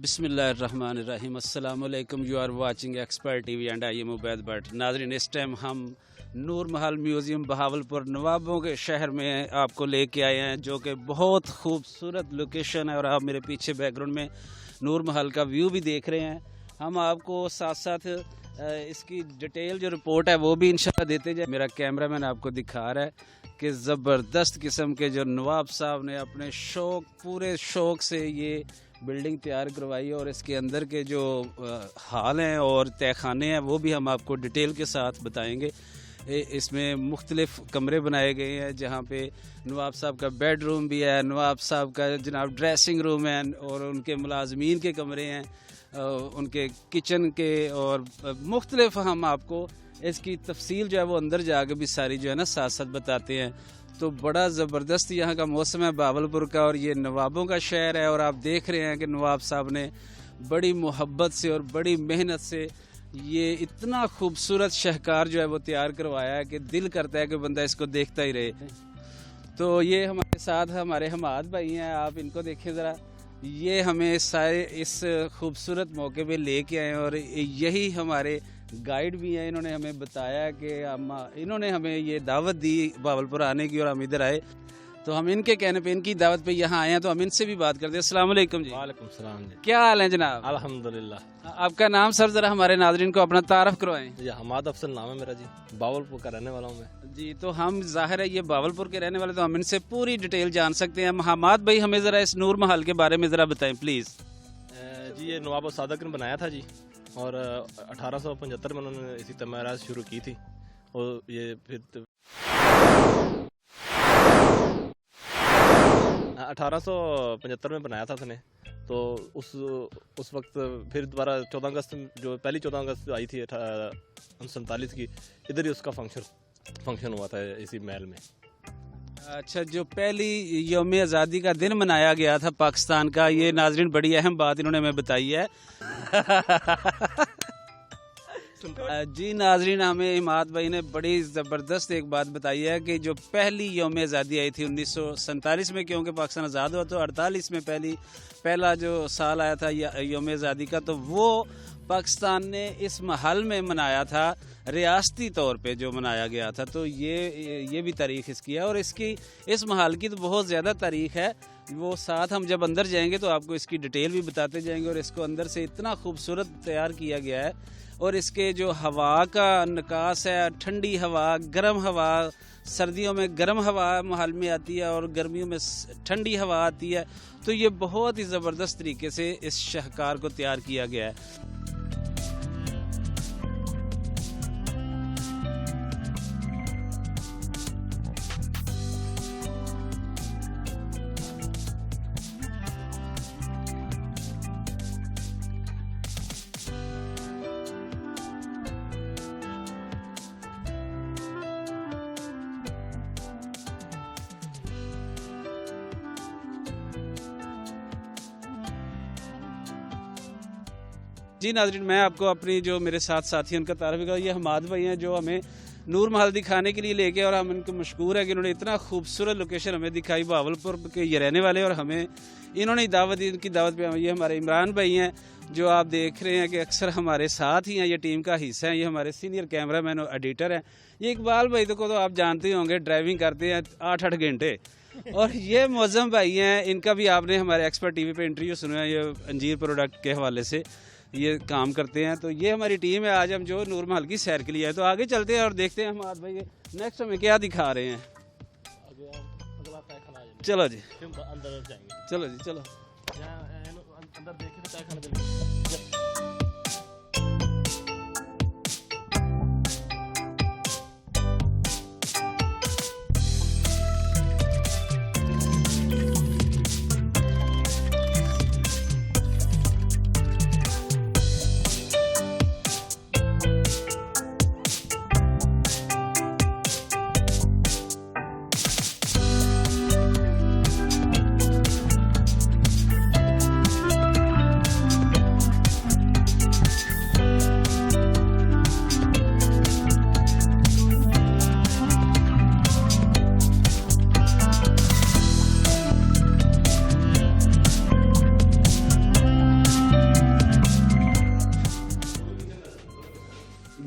बिस्मिल्लाहिर्रहमानिर्रहीम। अस्सलाम वालेकुम। You are watching expert TV and I am Ubaid Butt. नाज़रीन, इस टाइम हम नूर महल म्यूज़ियम बहावलपुर नवाबों के शहर में आपको लेके आए हैं, जो कि बहुत खूबसूरत लोकेशन है। और आप मेरे पीछे बैकग्राउंड में नूर महल का व्यू भी देख रहे हैं। हम आपको साथ साथ इसकी डिटेल जो रिपोर्ट है वो भी इंशाल्लाह देते जाए। मेरा कैमरामैन आपको दिखा रहा है कि ज़बरदस्त किस्म के जो नवाब साहब ने अपने पूरे शौक़ से ये बिल्डिंग तैयार करवाई, और इसके अंदर के जो हाल हैं और तहखाने हैं वो भी हम आपको डिटेल के साथ बताएंगे। इसमें मुख्तलिफ़ कमरे बनाए गए हैं, जहाँ पे नवाब साहब का बेडरूम भी है, नवाब साहब का जनाब ड्रेसिंग रूम है, और उनके मुलाजमीन के कमरे हैं, उनके किचन के, और मुख्तलिफ हम आपको इसकी तफसील जो है वो अंदर जाकर भी सारी जो है ना साथ साथ बताते हैं। तो बड़ा ज़बरदस्त यहाँ का मौसम है बहावलपुर का, और ये नवाबों का शहर है। और आप देख रहे हैं कि नवाब साहब ने बड़ी मोहब्बत से और बड़ी मेहनत से ये इतना खूबसूरत शाहकार जो है वो तैयार करवाया है कि दिल करता है कि बंदा इसको देखता ही रहे। तो ये हमारे साथ हमारे हमाद भाई हैं, आप इनको देखें ज़रा। ये हमें सारे इस खूबसूरत मौके पे लेके आए, और यही हमारे गाइड भी हैं। इन्होंने हमें बताया कि इन्होंने हमें ये दावत दी बहावलपुर आने की, और हम इधर आए तो हम इनके कहने पे इनकी दावत पे यहाँ आए हैं। तो हम इनसे भी बात करते हैं। अस्सलाम वालेकुम जी। वालेकुम सलाम जी। क्या हाल है जनाब? अल्हम्दुलिल्लाह। आपका नाम सर जरा हमारे नाजरीन को अपना तारफ करवाएं। ये हमाद अफसल नाम है मेरा जी, बहावलपुर का रहने वाला हूँ मैं जी। तो हम जाहिर है ये बहावलपुर के रहने वाले, तो हम इनसे पूरी डिटेल जान सकते हैं। हमाद भाई, हमें ज़रा इस नूर महल के बारे में ज़रा बताएं प्लीज़। जी, ये नवाब सादक ने बनाया था जी, और 1875 में उन्होंने इसी तमीरात शुरू की थी, और ये फिर 1875 में बनाया था उसने। तो उस वक्त फिर दोबारा 14 अगस्त, जो पहली 14 अगस्त आई थी 1947 की, इधर ही उसका फंक्शन हुआ था इसी महल में। अच्छा, जो पहली यौम आज़ादी का दिन मनाया गया था पाकिस्तान का, ये नाजरीन बड़ी अहम बात इन्होंने हमें बताई है। जी नाजरीन, हमें इमाद भाई ने बड़ी ज़बरदस्त एक बात बताई है कि जो पहली यौम आज़ादी आई थी 1947 में, क्योंकि पाकिस्तान आज़ाद हुआ तो 48 में पहला जो साल आया था यौम आज़ादी का, तो वो पाकिस्तान ने इस महल में मनाया था, रियासती तौर पे जो मनाया गया था। तो ये भी तारीख़ इसकी है, और इस महल की तो बहुत ज़्यादा तारीख़ है। वो साथ हम जब अंदर जाएंगे तो आपको इसकी डिटेल भी बताते जाएंगे। और इसको अंदर से इतना खूबसूरत तैयार किया गया है, और इसके जो हवा का निकास है, ठंडी हवा, गर्म हवा, सर्दियों में गर्म हवा महल में आती है और गर्मियों में ठंडी हवा आती है। तो ये बहुत ही ज़बरदस्त तरीके से इस शाहकार को तैयार किया गया है। जी नाज़रीन, मैं आपको अपनी जो मेरे साथ साथी उनका तारीफ़ कर, ये हमाद भाई हैं जो हमें नूर महल दिखाने के लिए लेके, और हम इनको मशकूर है कि इन्होंने इतना खूबसूरत लोकेशन हमें दिखाई। बहावलपुर के ये रहने वाले, और हमें इन्होंने दावत दी। इनकी दावत पे ये हमारे इमरान भाई हैं, जो आप देख रहे हैं कि अक्सर हमारे साथ ही हैं, ये टीम का हिस्सा हैं। ये हमारे सीनियर कैमरामैन और एडिटर हैं। ये इकबाल भाई को तो आप जानते होंगे, ड्राइविंग करते हैं 8-8 घंटे। और ये मौज़म भाई हैं, इनका भी आपने हमारे एक्सपर्ट टीवी पे इंटरव्यू सुना है, ये अंजीर प्रोडक्ट के हवाले से ये काम करते हैं। तो ये हमारी टीम है। आज हम जो नूर महल की सैर के लिए आए, तो आगे चलते हैं और देखते हैं हमारे भाई नेक्स्ट हमें क्या दिखा रहे हैं। चलो जी, अंदर जाएंगे। चलो जी, चलो। अंदर देखें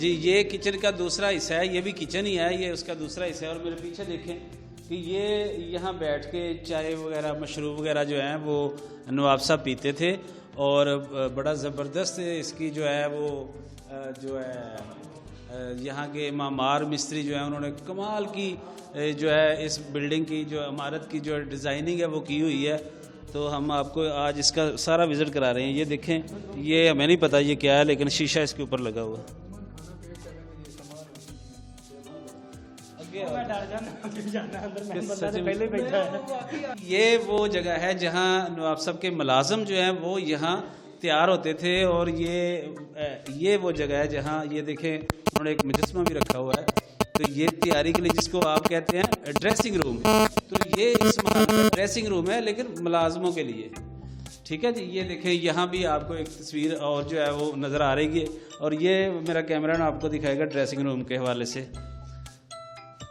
जी ये किचन का दूसरा हिस्सा है, ये भी किचन ही है, ये उसका दूसरा हिस्सा है। और मेरे पीछे देखें कि ये यहाँ बैठ के चाय वगैरह मशरूब वगैरह जो है वो नवाब साहब पीते थे। और बड़ा ज़बरदस्त इसकी जो है वो जो है यहाँ के मामार मिस्त्री जो है उन्होंने कमाल की जो है इस बिल्डिंग की जो इमारत की जो डिज़ाइनिंग है वो की हुई है। तो हम आपको आज इसका सारा विज़िट करा रहे हैं। ये देखें, ये हमें नहीं पता ये क्या है, लेकिन शीशा इसके ऊपर लगा हुआ है। ये वो जगह है जहाँ नवाब साहब के मुलाजम जो हैं वो यहाँ तैयार होते थे। और ये वो जगह है जहाँ ये देखें उन्होंने एक मुजस्समा भी रखा हुआ है। तो ये तैयारी के लिए जिसको आप कहते हैं ड्रेसिंग रूम, तो ये इस महल का ड्रेसिंग रूम है लेकिन मुलाजमों के लिए। ठीक है जी, ये देखें यहाँ भी आपको एक तस्वीर और जो है वो नज़र आ रही है। और ये मेरा कैमरा ना आपको दिखाएगा ड्रेसिंग रूम के हवाले से,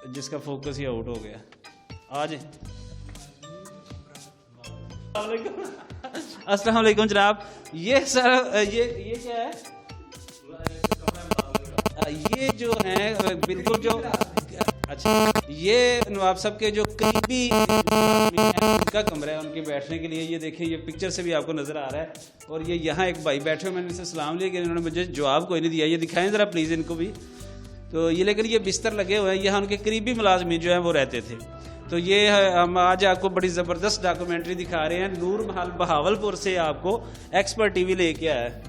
जिसका फोकस ही आउट हो गया। आज अस्सलाम वालेकुम जनाब। ये सर ये क्या है? ये जो है बिल्कुल जो अच्छा ये नवाब साहब के जो करीबी उनका कमरा है उनके बैठने के लिए। ये देखिए, ये पिक्चर से भी आपको नज़र आ रहा है। और ये यहाँ एक भाई बैठे हुए, मैंने इनसे सलाम लिया कि इन्होंने मुझे जवाब कोई नहीं दिया। ये दिखाएं ज़रा प्लीज़ इनको भी। तो ये लेकिन ये बिस्तर लगे हुए हैं, यहाँ उनके करीबी मुलाजमी जो हैं वो रहते थे। तो ये हम आज आपको बड़ी ज़बरदस्त डॉक्यूमेंट्री दिखा रहे हैं। नूर महल बहावलपुर से आपको एक्सपर्ट टीवी लेके आया है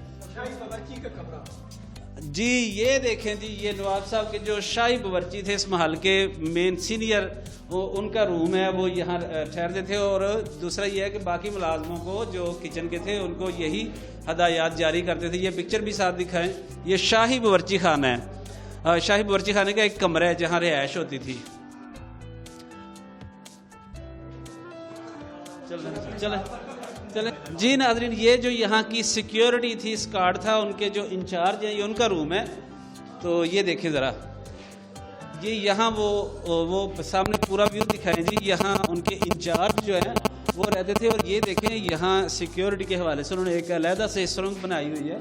जी। ये देखें जी, ये नवाब साहब के जो शाही बावर्ची थे इस महल के मेन सीनियर, उनका रूम है, वो यहाँ ठहरते थे। और दूसरा ये है कि बाकी मुलाजमों को जो किचन के थे उनको यही हदायत जारी करते थे। ये पिक्चर भी साथ दिखाएं। ये शाही बावर्ची खाना है, शाही बावर्ची खाने का एक कमरा है जहाँ रिहायश होती थी। चले जी नाजरीन, ये जो यहाँ की सिक्योरिटी थी, स्क्वाड था, उनके जो इंचार्ज हैं, ये उनका रूम है। तो ये देखें ज़रा, ये यहाँ वो सामने पूरा व्यू दिखाएं जी। यहाँ उनके इंचार्ज जो हैं वो रहते थे। और ये देखें, यहाँ सिक्योरिटी के हवाले से उन्होंने एक अलहदा से सुरंग बनाई हुई है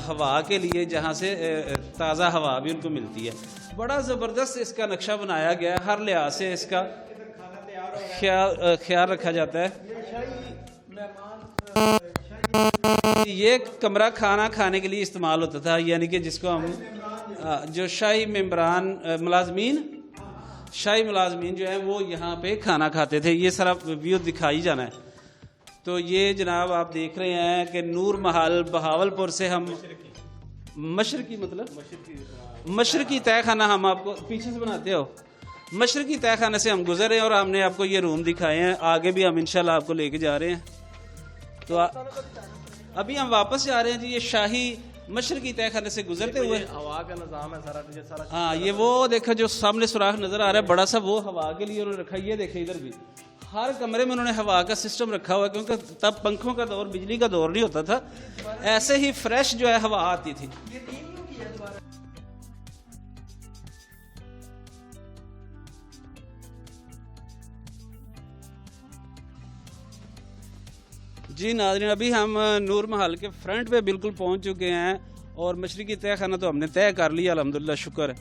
हवा के लिए, जहाँ से ताज़ा हवा भी उनको मिलती है। बड़ा ज़बरदस्त इसका नक्शा बनाया गया है, हर लिहाज से इसका ख्याल रखा जाता है। ये कमरा खाना खाने के लिए इस्तेमाल होता था, यानी कि जिसको हम जो शाही मुलाजमीन जो है वो यहाँ पे खाना खाते थे। ये सारा व्यू दिखाई जाना है। तो ये जनाब आप देख रहे हैं कि नूर महल बहावलपुर से हम मशरकी तय खाना, हम आपको पीछे से बनाते हो, मशरकी तय खाने से हम गुजरे और हमने आपको ये रूम दिखाए हैं। आगे भी हम इंशाल्लाह आपको लेके जा रहे हैं। तो अभी हम वापस जा रहे हैं जी, ये शाही मशरकी तय खाने से गुजरते हुए। हवा का निज़ाम है सारा। हाँ, ये वो देखा जो सामने सुराख नजर आ रहा है बड़ा सा, वो हवा के लिए उन्होंने रखा। ये देखे इधर भी हर कमरे में उन्होंने हवा का सिस्टम रखा हुआ है, क्योंकि तब पंखों का दौर, बिजली का दौर नहीं होता था। ऐसे ही फ्रेश जो है हवा आती थी। जी नाज़रीन, अभी हम नूर महल के फ्रंट पे बिल्कुल पहुंच चुके हैं। और मशरकी तय खाना तो हमने तय कर लिया, अल्हम्दुलिल्लाह, शुक्र है।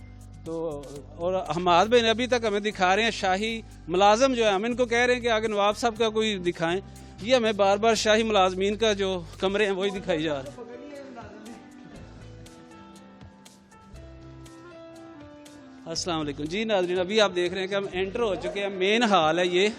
तो और हमाद भाई ने अभी तक हमें दिखा रहे हैं शाही मुलाजम जो है। हम इनको कह रहे हैं कि आगे नवाब साहब का कोई दिखाएं। ये हमें बार बार शाही मुलाजमीन का जो कमरे हैं वही दिखाई जा रहे हैं। अस्सलाम वालेकुम जी नाज़रीन, अभी आप देख रहे हैं कि हम एंटर हो चुके हैं। मेन हाल है ये।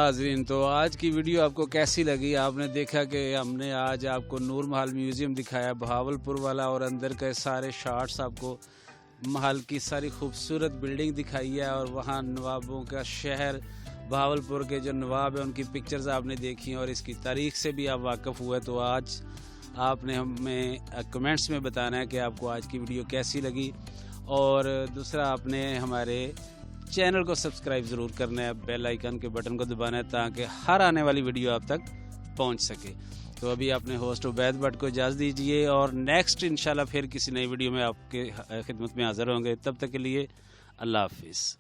नाजरीन, तो आज की वीडियो आपको कैसी लगी? आपने देखा कि हमने आज आपको नूर महल म्यूज़ियम दिखाया, बहावलपुर वाला, और अंदर के सारे शॉट्स आपको महल की सारी खूबसूरत बिल्डिंग दिखाई है, और वहाँ नवाबों का शहर बहावलपुर के जो नवाब हैं उनकी पिक्चर्स आपने देखी और इसकी तारीख से भी आप वाकिफ़ हुए। तो आज आपने हमें कमेंट्स में बताना है कि आपको आज की वीडियो कैसी लगी, और दूसरा आपने हमारे चैनल को सब्सक्राइब ज़रूर करना है, बेल आइकन के बटन को दबाना है ताकि हर आने वाली वीडियो आप तक पहुंच सके। तो अभी अपने होस्ट उबैद बट को इजाज़त दीजिए, और नेक्स्ट इंशाल्लाह फिर किसी नई वीडियो में आपके खिदमत में हाज़िर होंगे। तब तक के लिए अल्लाह हाफिज़।